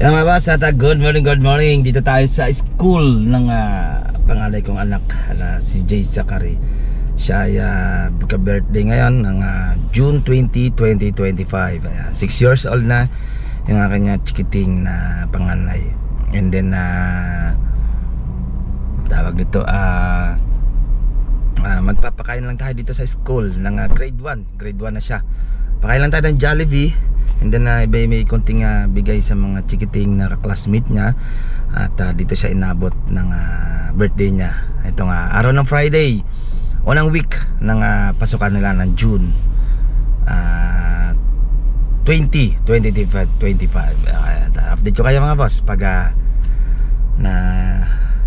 Yan mga boss, at good morning. Dito tayo sa school ng pangalay kong anak na si Jay Zachary. Siya ay birthday ngayon ng June 20, 2025. 6 years old na yung kanya chikiting na panganay. And then tawag dito magpapakain lang tayo dito sa school ng grade 1 na siya. Pakain lang tayo ng Jollibee. And then may konting bigay sa mga chikiting na classmate niya. At dito siya inabot ng birthday niya. Itong araw ng Friday, unang week ng pasukan nila ng June 25. Update ko kayo mga boss pag na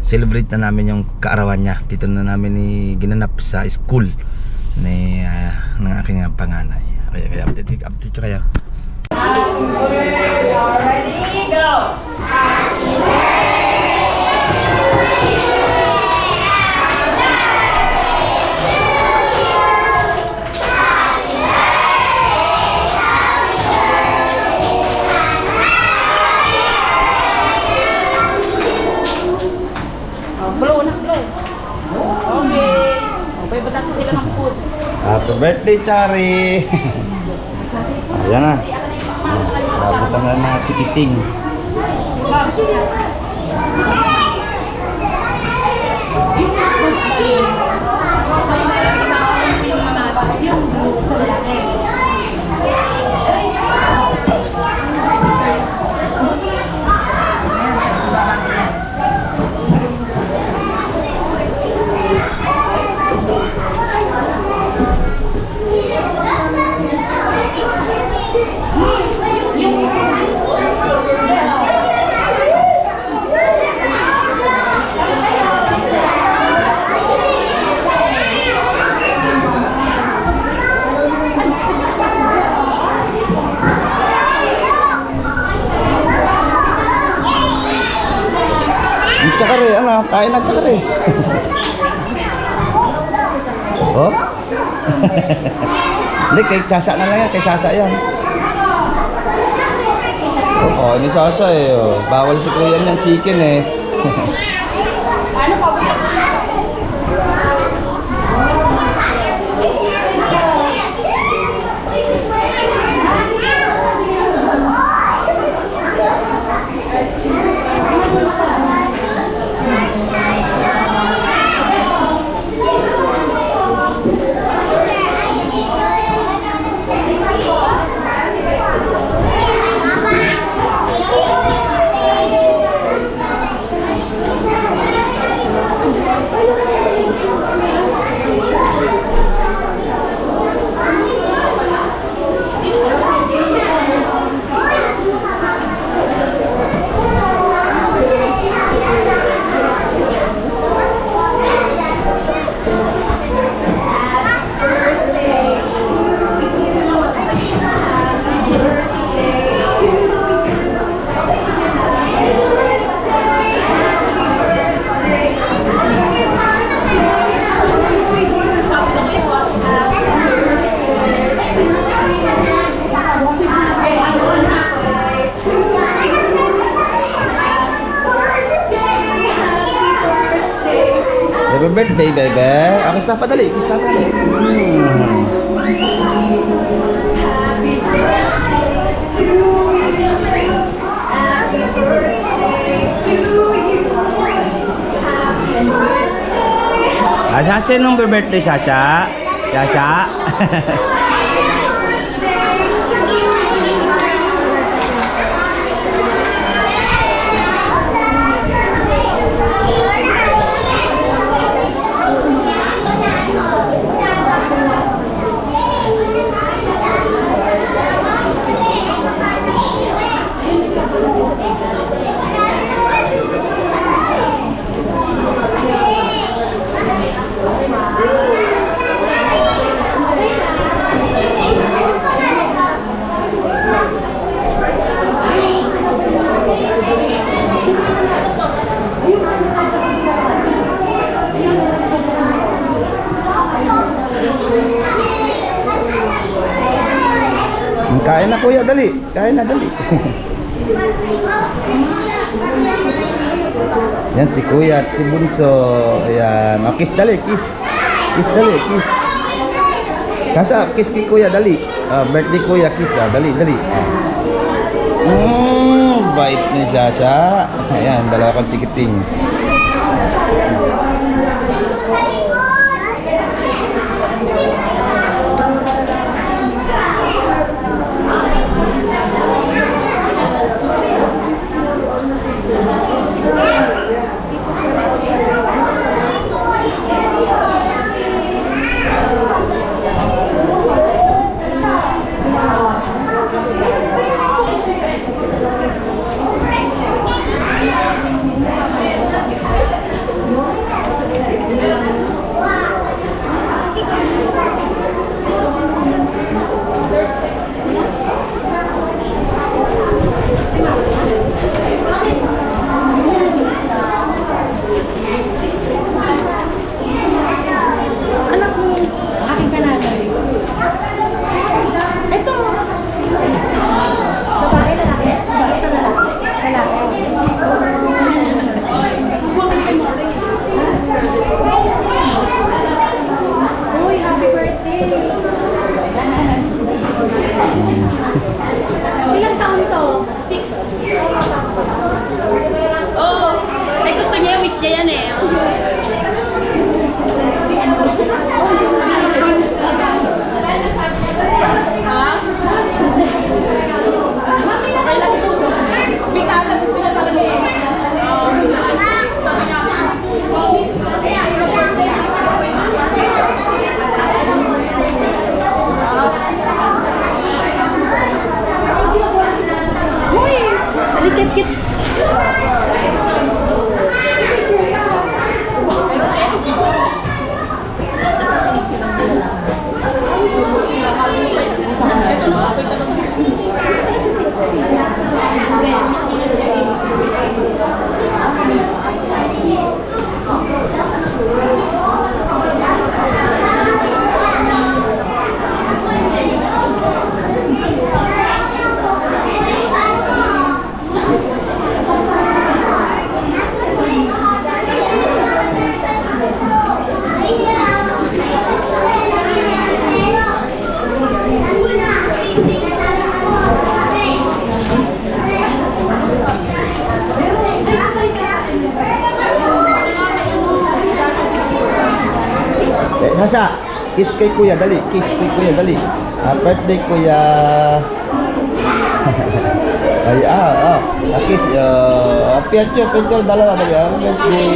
celebrate na namin yung kaarawan niya. Dito na namin ginanap sa school ni ng aking panganay. Kaya update ko kayo. Ready, go! Happy blow na blow. Okay. Okay, ba't natin sila ng food? Happy birthday, Chari! Ayan na. Nabutan na mga chikiting. Tsakari, ano? Kain ng tsakari. Oh? Hindi, kay Sasa na lang yan. Kay Sasa yan. Oh, ni Sasa eh. Oh. Bawal si Kuya ng chicken eh. Ano pa ba? Happy birthday, bebe. Ako sa padali. Sasa, nung birthday, Sasa? Sasa? Kain na kuya, dali. Kain na, dali. Yan si Kuya at si Bunso. Ayan. Oh, kiss dali, kiss. Kiss dali, kiss. Kasa, kiss kay Kuya, dali. Birthday Kuya, kiss. Dali, dali. Bait ni Sasha. Ayan, dalawa kong chikiting. Ilang taon to? 6. Oh, ay gusto niya yung wish niya yan eh. Ha? Okay lang ito. Bigala gusto niya talaga eh. Kit-kit. Sasha, kiss kay Kuya, dali. Kiss kay Kuya, dali. Birthday Kuya. Ay, kiss. Picture, dalawa dali. Birthday.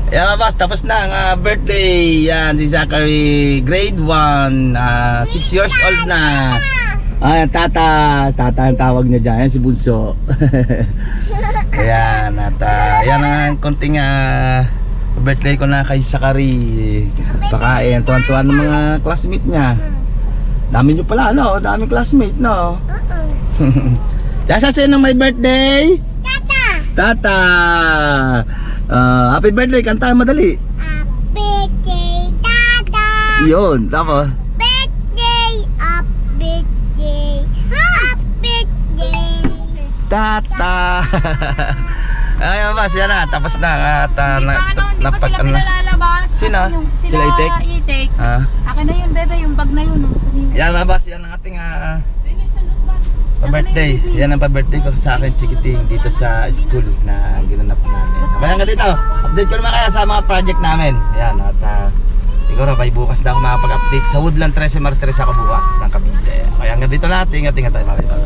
Yan mga boss, tapos na ang birthday. Yan, si Zachary, grade 1, 6 years old na. Ayan, tata ang tawag niya dyan. Yan si Bunso. Ayan, at yan ang konting birthday ko na kay Zachary. Baka ayan, tuwan-tuwan ng mga classmate niya. Dami nyo pala, no? Daming classmate, no? Yan, sino may birthday? Tata! Happy birthday, kantahan madali. Happy day, Tata. Yun, tapos Birthday, happy day, happy day. Tata. Ay, boss, yan na, tapos na. At Hindi pa sila pinalalabas. Sino? Sila Sila Itek? Itek. Ah, Akin na yun, bebe, yung bag na yun. Oh. yan mga boss, yan ang ating pa-birthday. Yan ang pa-birthday ko sa akin, chikiting, dito sa school na ginanap namin. Kaya nga dito, update ko naman kaya sa mga project namin. Yan, at siguro by bukas na ako makapag-update sa Woodland 13 Martires ako bukas ng Cavite. Kaya nga dito lahat, ingat tayo mga kaibigan.